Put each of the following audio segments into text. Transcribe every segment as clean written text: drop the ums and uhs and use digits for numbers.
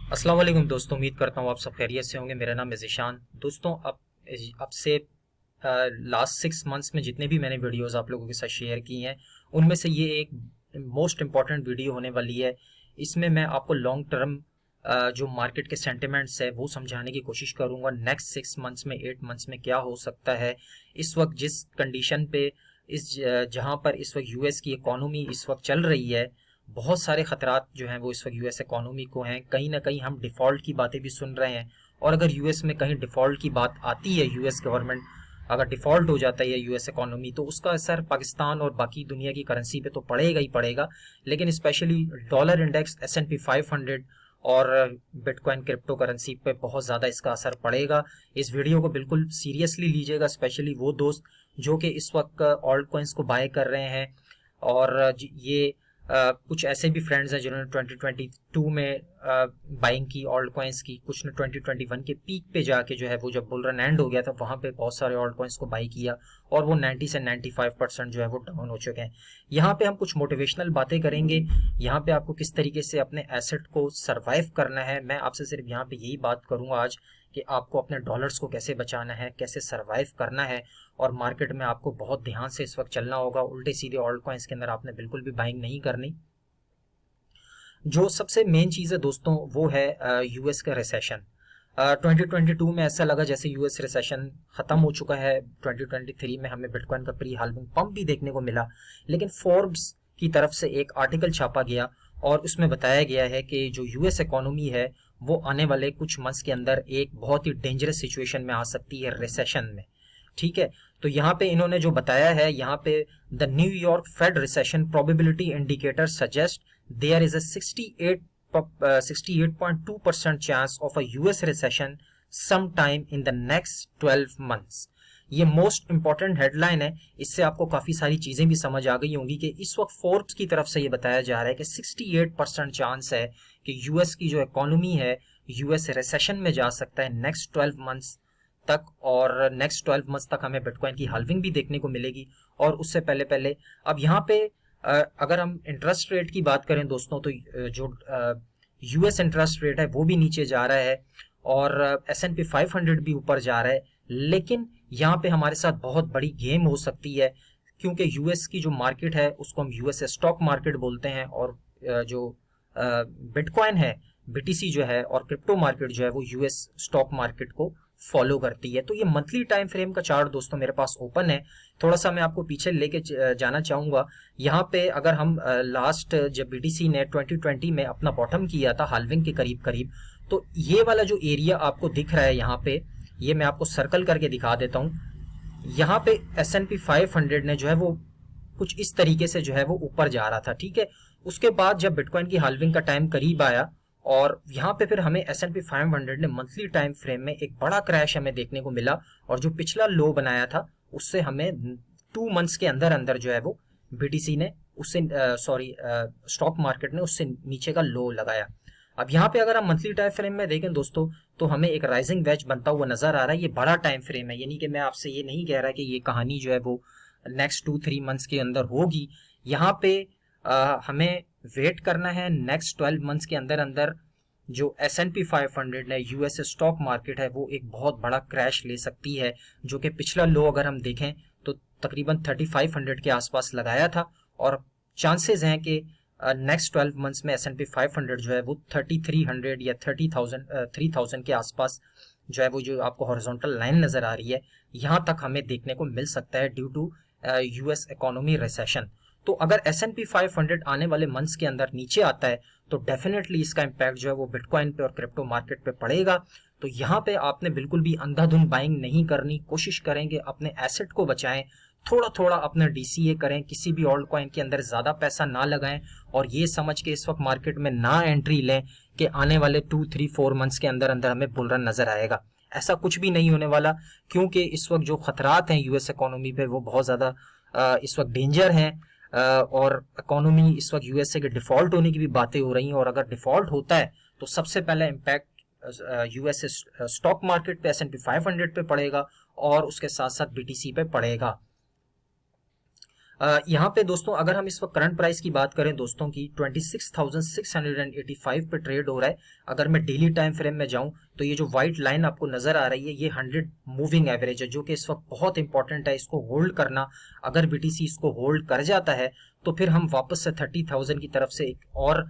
अस्सलाम वालेकुम दोस्तों, उम्मीद करता हूँ आप सब खैरियत से होंगे। मेरा नाम है ज़ीशान। दोस्तों, अब से लास्ट 6 मंथ्स में जितने भी मैंने वीडियोस आप लोगों के साथ शेयर की हैं, उनमें से ये एक मोस्ट इम्पॉर्टेंट वीडियो होने वाली है। इसमें मैं आपको लॉन्ग टर्म जो मार्केट के सेंटिमेंट्स है वो समझाने की कोशिश करूंगा। नेक्स्ट 6 मंथ्स में 8 मंथ्स में क्या हो सकता है। इस वक्त जिस कंडीशन पे जहां पर इस वक्त यूएस की इकोनॉमी इस वक्त चल रही है, बहुत सारे खतरात जो हैं वो इस वक्त यूएस इकोनॉमी को हैं। कहीं ना कहीं हम डिफ़ॉल्ट की बातें भी सुन रहे हैं, और अगर यूएस में कहीं डिफ़ॉल्ट की बात आती है, यूएस गवर्नमेंट अगर डिफ़ॉल्ट हो जाता है यूएस इकोनॉमी, तो उसका असर पाकिस्तान और बाकी दुनिया की करेंसी पे तो पड़ेगा ही पड़ेगा, लेकिन स्पेशली डॉलर इंडेक्स, S&P 500 और बिटकॉइन क्रिप्टो करेंसी पे बहुत ज़्यादा इसका असर पड़ेगा। इस वीडियो को बिल्कुल सीरियसली लीजिएगा, स्पेशली वो दोस्त जो कि इस वक्त ऑल्ट कॉइन्स को बाय कर रहे हैं। और ये कुछ ऐसे भी फ्रेंड्स हैं जिन्होंने 2022 में बाइंग की ऑल्ट कॉइन्स की, कुछ ने 2021 के पीक पे जाके जो है वो जब बुल रन एंड हो गया था वहां पे बहुत सारे ऑल्ट कॉइन्स को बाई किया, और वो 90 से 95% जो है वो डाउन हो चुके हैं। यहाँ पे हम कुछ मोटिवेशनल बातें करेंगे, यहाँ पे आपको किस तरीके से अपने एसेट को सर्वाइव करना है। मैं आपसे सिर्फ यहाँ पे यही बात करूंगा आज कि आपको अपने डॉलर्स को कैसे बचाना है, कैसे सर्वाइव करना है। और मार्केट में आपको बहुत ध्यान से इस वक्त चलना होगा। उल्टे सीधे ऑल्ट कॉइन्स के अंदर आपने बिल्कुल भी बाइंग नहीं करनी। जो सबसे मेन चीज़ है दोस्तों वो है यूएस का रिसेशन। 2022 में ऐसा लगा जैसे यूएस रिसेशन ख़त्म हो चुका है। 2023 में हमें बिटकॉइन का प्री हाल्विंग पंप भी देखने को मिला, लेकिन फोर्ब्स की तरफ से एक आर्टिकल छापा गया और उसमें बताया गया है कि जो यूएस इकोनॉमी है वो आने वाले कुछ मंथ्स के अंदर एक बहुत ही डेंजरस सिचुएशन में आ सकती है, रिसेशन में। ठीक है, तो यहाँ पे इन्होंने जो बताया है, यहाँ पे the New York fade recession probability indicator suggest there is a 68.2% chance of a US recession some time in the next 12 months. ये मोस्ट इंपॉर्टेंट हेडलाइन है, इससे आपको काफी सारी चीजें भी समझ आ गई होंगी कि इस वक्त फोर्ब्स की तरफ से ये बताया जा रहा है कि 68% चांस है कि यूएस की जो इकोनॉमी है यूएस रिसेशन में जा सकता है नेक्स्ट 12 मंथ्स तक। और नेक्स्ट 12 मंथ्स तक हमें बिटकॉइन की हाल्विंग भी देखने को मिलेगी। और उससे पहले पहले अब यहाँ पे अगर हम इंटरेस्ट रेट की बात करें दोस्तों, तो जो यूएस इंटरेस्ट रेट है वो भी नीचे जा रहा है, और S&P 500 भी ऊपर जा रहा है। लेकिन यहाँ पे हमारे साथ बहुत बड़ी गेम हो सकती है, क्योंकि यूएस की जो मार्केट है उसको हम यूएस स्टॉक मार्केट बोलते हैं, और जो बिटकॉइन है, बीटीसी जो है, और क्रिप्टो मार्केट जो है वो यूएस स्टॉक मार्केट को फॉलो करती है। तो ये मंथली टाइम फ्रेम का चार्ट दोस्तों मेरे पास ओपन है। थोड़ा सा मैं आपको पीछे लेके जाना चाहूंगा। यहाँ पे अगर हम लास्ट जब बीटीसी ने 2020 में अपना बॉटम किया था हाल्विंग के करीब करीब, तो ये वाला जो एरिया आपको दिख रहा है यहाँ पे, ये मैं आपको सर्कल करके दिखा देता हूँ। यहाँ पे S&P 500 ने जो है वो कुछ इस तरीके से जो है वो ऊपर जा रहा था। ठीक है, उसके बाद जब बिटकॉइन की हाल्विंग का टाइम करीब आया, और यहाँ पे फिर हमें S&P 500 ने मंथली टाइम फ्रेम में एक बड़ा क्रैश हमें देखने को मिला, और जो पिछला लो बनाया था उससे हमें 2 मंथ्स के अंदर अंदर जो है वो बीटीसी ने उससे स्टॉक मार्केट ने उससे नीचे का लो लगाया। अब यहाँ पे अगर हम मंथली टाइम फ्रेम में देखें दोस्तों, तो हमें एक राइजिंग वेज बनता हुआ नजर आ रहा है। ये बड़ा टाइम फ्रेम है, यानी कि मैं आपसे ये नहीं कह रहा कि ये कहानी जो है वो नेक्स्ट 2-3 मंथ्स के अंदर होगी। यहाँ पे हमें वेट करना है नेक्स्ट 12 मंथ्स के अंदर अंदर। जो S&P 500 है, यूएस स्टॉक मार्केट है, वो एक बहुत बड़ा क्रैश ले सकती है, जो कि पिछला लो अगर हम देखें तो तकरीबन 3500 के आसपास लगाया था, और चांसेस हैं कि नेक्स्ट 12 मंथ्स में S&P 500 जो है वो 3300 या 3000 के आसपास जो है वो, जो आपको हॉरिजॉन्टल लाइन नजर आ रही है, यहाँ तक हमें देखने को मिल सकता है due to US economy recession. तो अगर S&P 500 आने वाले मंथ्स के अंदर नीचे आता है तो डेफिनेटली इसका इम्पैक्ट जो है वो बिटकॉइन पे और क्रिप्टो मार्केट पे पड़ेगा। तो यहाँ पे आपने बिल्कुल भी अंधाधुंध बाइंग नहीं करनी, कोशिश करेंगे अपने एसेट को बचाएं, थोड़ा थोड़ा अपना डीसीए करें, किसी भी ऑल्ट कॉइन के अंदर ज्यादा पैसा ना लगाएं, और ये समझ के इस वक्त मार्केट में ना एंट्री लें कि आने वाले 2-3-4 मंथ्स के अंदर अंदर हमें बुल रन नजर आएगा। ऐसा कुछ भी नहीं होने वाला, क्योंकि इस वक्त जो खतरात हैं यूएस इकोनॉमी पे वो बहुत ज्यादा इस वक्त डेंजर हैं। और इकोनॉमी इस वक्त यूएसए के डिफॉल्ट होने की भी बातें हो रही हैं, और अगर डिफॉल्ट होता है तो सबसे पहला इम्पैक्ट यूएसए स्टॉक मार्केट पे, S&P 500 पे पड़ेगा, और उसके साथ साथ बीटीसी पे पड़ेगा। यहाँ पे दोस्तों अगर हम इस वक्त करंट प्राइस की बात करें दोस्तों की 26,685 पे ट्रेड हो रहा है। अगर मैं डेली टाइम फ्रेम में जाऊं तो ये जो व्हाइट लाइन आपको नजर आ रही है ये 100 मूविंग एवरेज है, जो कि इस वक्त बहुत इंपॉर्टेंट है, इसको होल्ड करना। अगर बीटीसी इसको होल्ड कर जाता है तो फिर हम वापस से 30,000 की तरफ से एक और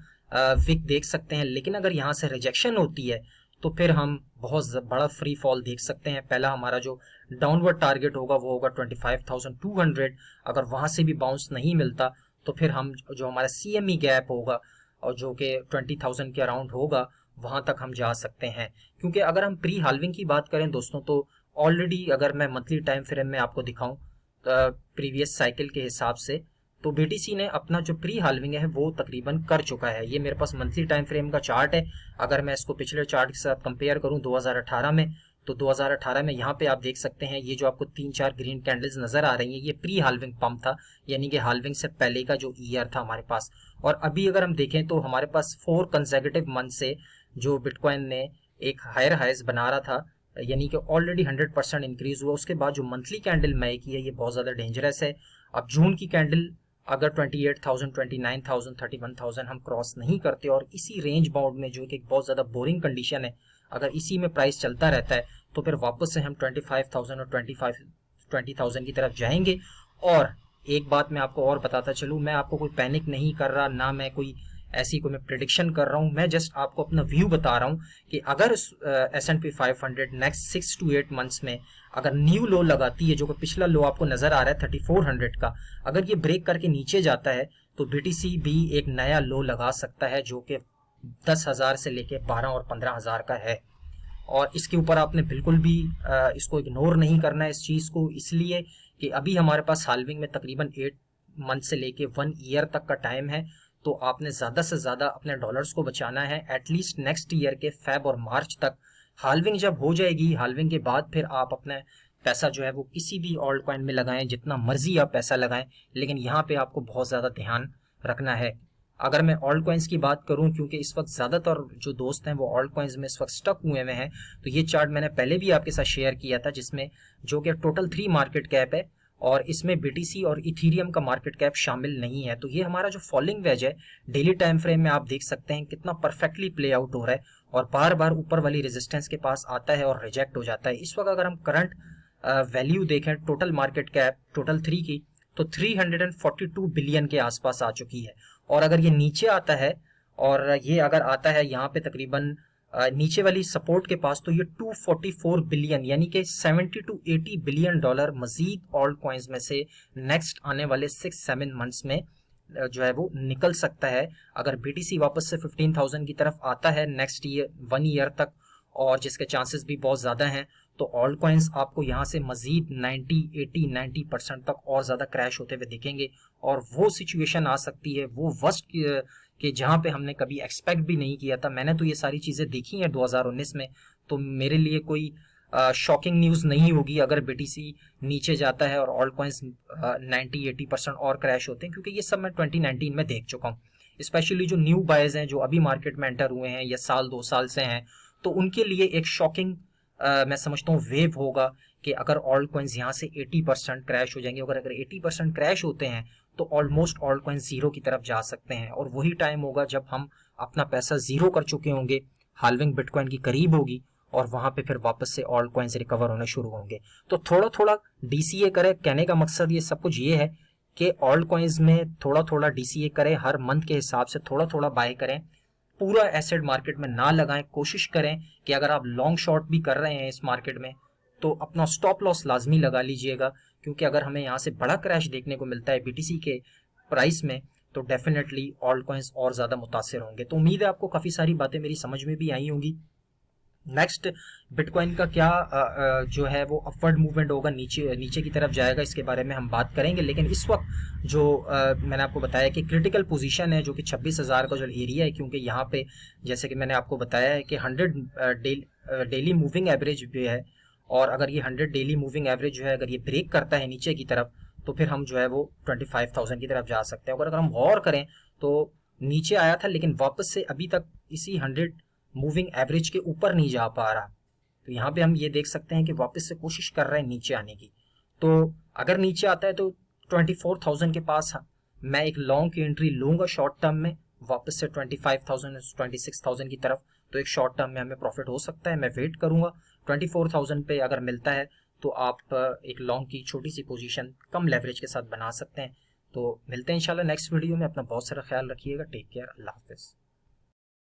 विक देख सकते हैं। लेकिन अगर यहाँ से रिजेक्शन होती है तो फिर हम बहुत बड़ा फ्री फॉल देख सकते हैं। पहला हमारा जो डाउनवर्ड टारगेट होगा वो होगा 25,200। अगर वहां से भी बाउंस नहीं मिलता तो फिर हम जो हमारा सीएमई गैप होगा और जो कि 20,000 के अराउंड होगा वहां तक हम जा सकते हैं। क्योंकि अगर हम प्री हाल्विंग की बात करें दोस्तों तो ऑलरेडी अगर मैं मंथली टाइम फ्रेम में आपको दिखाऊं प्रीवियस साइकिल के हिसाब से तो बीटीसी ने अपना जो प्री हाल्विंग है वो तकरीबन कर चुका है। ये मेरे पास मंथली टाइम फ्रेम का चार्ट है। अगर मैं इसको पिछले चार्ट के साथ कंपेयर करूं 2018 में, तो 2018 में यहाँ पे आप देख सकते हैं ये जो आपको 3-4 ग्रीन कैंडल्स नजर आ रही हैं ये प्री हाल्विंग पंप था, यानी कि हाल्विंग से पहले का जो ईयर था हमारे पास। और अभी अगर हम देखें तो हमारे पास 4 कंसेक्यूटिव मंथ से जो बिटकॉइन ने एक हायर हाइज बना रहा था, यानी कि ऑलरेडी 100% इंक्रीज हुआ। उसके बाद जो मंथली कैंडल मई की है ये बहुत ज्यादा डेंजरस है। अब जून की कैंडल अगर 28,000, 29,000, 31,000 हम क्रॉस नहीं करते और इसी रेंज बाउंड में जो कि एक बहुत ज़्यादा बोरिंग कंडीशन है, अगर इसी में प्राइस चलता रहता है तो फिर वापस से हम 25,000 और 20,000 की तरफ जाएंगे। और एक बात मैं आपको और बताता चलूँ, मैं आपको कोई पैनिक नहीं कर रहा, ना मैं कोई ऐसी कोई मैं प्रिडिक्शन कर रहा हूँ, मैं जस्ट आपको अपना व्यू बता रहा हूँ कि अगर S&P 500 नेक्स्ट 6 to 8 मंथ्स में अगर न्यू लो लगाती है, जो कि पिछला लो आपको नजर आ रहा है 3400 का, अगर ये ब्रेक करके नीचे जाता है तो बीटीसी भी एक नया लो लगा सकता है जो कि 10,000 से लेके 12 और 15,000 का है। और इसके ऊपर आपने बिल्कुल भी इसको इग्नोर नहीं करना है इस चीज़ को, इसलिए कि अभी हमारे पास हाल्विंग में तकरीबन 8 मंथ से लेके 1 ईयर तक का टाइम है। तो आपने ज़्यादा से ज़्यादा अपने डॉलर्स को बचाना है एटलीस्ट नेक्स्ट ईयर के फेब और मार्च तक। हाल्विंग जब हो जाएगी, हाल्विंग के बाद फिर आप अपना पैसा जो है वो किसी भी ऑल्ट कॉइन में लगाएं, जितना मर्जी आप पैसा लगाएं, लेकिन यहाँ पे आपको बहुत ज़्यादा ध्यान रखना है। अगर मैं ऑल्ट कॉइन्स की बात करूं, क्योंकि इस वक्त ज़्यादातर जो दोस्त हैं वो ऑल्ट कॉइन्स में इस वक्त स्टक हुए हैं, तो ये चार्ट मैंने पहले भी आपके साथ शेयर किया था, जिसमें जो कि टोटल 3 मार्केट कैप है और इसमें बीटीसी और इथीरियम का मार्केट कैप शामिल नहीं है। तो ये हमारा जो फॉलिंग वेज है डेली टाइम फ्रेम में आप देख सकते हैं कितना परफेक्टली प्ले आउट हो रहा है और बार बार ऊपर वाली रेजिस्टेंस के पास आता है और रिजेक्ट हो जाता है। इस वक्त अगर हम करंट वैल्यू देखें टोटल मार्केट कैप टोटल 3 की, तो 342 बिलियन के आसपास आ चुकी है। और अगर ये नीचे आता है और ये अगर आता है यहाँ पे तकरीबन नीचे वाली सपोर्ट के पास, तो ये 244 बिलियन यानी कि 70 to 80 बिलियन डॉलर मजीद ऑल्ट कॉइन्स में से नेक्स्ट आने वाले 6-7 मंथ्स में जो है वो निकल सकता है। अगर बीटीसी वापस से 15,000 की तरफ आता है नेक्स्ट ईयर 1 ईयर तक, और जिसके चांसेस भी बहुत ज़्यादा हैं, तो ऑल्ट कॉइन्स आपको यहाँ से मजीद 90-80-90% तक और ज़्यादा क्रैश होते हुए दिखेंगे। और वो सिचुएशन आ सकती है, वो वर्स्ट कि जहाँ पे हमने कभी एक्सपेक्ट भी नहीं किया था। मैंने तो ये सारी चीज़ें देखी हैं 2019 में, तो मेरे लिए कोई शॉकिंग न्यूज़ नहीं होगी अगर बीटीसी नीचे जाता है और ऑल्ट कॉइन्स 90-80% और क्रैश होते हैं, क्योंकि ये सब मैं 2019 में देख चुका हूँ। स्पेशली जो न्यू बायर्स हैं जो अभी मार्केट में एंटर हुए हैं या 1-2 साल से हैं, तो उनके लिए एक शॉकिंग मैं समझता हूँ वेव होगा कि अगर ऑल्ट कॉइन्स यहाँ से 80% क्रैश हो जाएंगे। अगर 80% क्रैश होते हैं तो ऑलमोस्ट ऑल्ट कॉइन्स जीरो की तरफ जा सकते हैं, और वही टाइम होगा जब हम अपना पैसा जीरो कर चुके होंगे, हाल्विंग बिटकॉइन की करीब होगी, और वहां पे फिर वापस से ऑल्ट कॉइन्स रिकवर होने शुरू होंगे। तो थोड़ा थोड़ा डीसीए करें, कहने का मकसद ये सब कुछ ये है कि ऑल्ट कॉइन्स में थोड़ा थोड़ा डीसीए करें, हर मंथ के हिसाब से थोड़ा थोड़ा बाय करें, पूरा एसेट मार्केट में ना लगाएं। कोशिश करें कि अगर आप लॉन्ग शॉर्ट भी कर रहे हैं इस मार्केट में तो अपना स्टॉप लॉस लाजमी लगा लीजिएगा, क्योंकि अगर हमें यहाँ से बड़ा क्रैश देखने को मिलता है बीटीसी के प्राइस में तो डेफिनेटली ऑल्ट कॉइन्स और ज़्यादा मुतासिर होंगे। तो उम्मीद है आपको काफ़ी सारी बातें मेरी समझ में भी आई होंगी। नेक्स्ट बिटकॉइन का क्या जो है वो अपवर्ड मूवमेंट होगा, नीचे की तरफ जाएगा, इसके बारे में हम बात करेंगे। लेकिन इस वक्त जो मैंने आपको बताया कि क्रिटिकल पोजीशन है जो कि 26,000 का जो एरिया है, क्योंकि यहाँ पे जैसे कि मैंने आपको बताया है कि 100 डेली मूविंग एवरेज भी है, और अगर ये 100 डेली मूविंग एवरेज जो है अगर ये ब्रेक करता है नीचे की तरफ तो फिर हम जो है वो 25,000 की तरफ जा सकते हैं। अगर हम गौर करें तो नीचे आया था लेकिन वापस से अभी तक इसी 100 मूविंग एवरेज के ऊपर नहीं जा पा रहा, तो यहाँ पे हम ये देख सकते हैं कि वापस से कोशिश कर रहे हैं नीचे आने की। तो अगर नीचे आता है तो 24,000 के पास मैं एक लॉन्ग की एंट्री लूंगा शॉर्ट टर्म में वापस से 25,000 26,000 की तरफ, तो एक शॉर्ट टर्म में हमें प्रॉफिट हो सकता है। मैं वेट करूंगा 24,000 पे अगर मिलता है तो आप एक लॉन्ग की छोटी सी पोजीशन कम लेवरेज के साथ बना सकते हैं। तो मिलते हैं इंशाल्लाह नेक्स्ट वीडियो में। अपना बहुत सारा ख्याल रखिएगा। Take care. अल्लाह हाफिज़।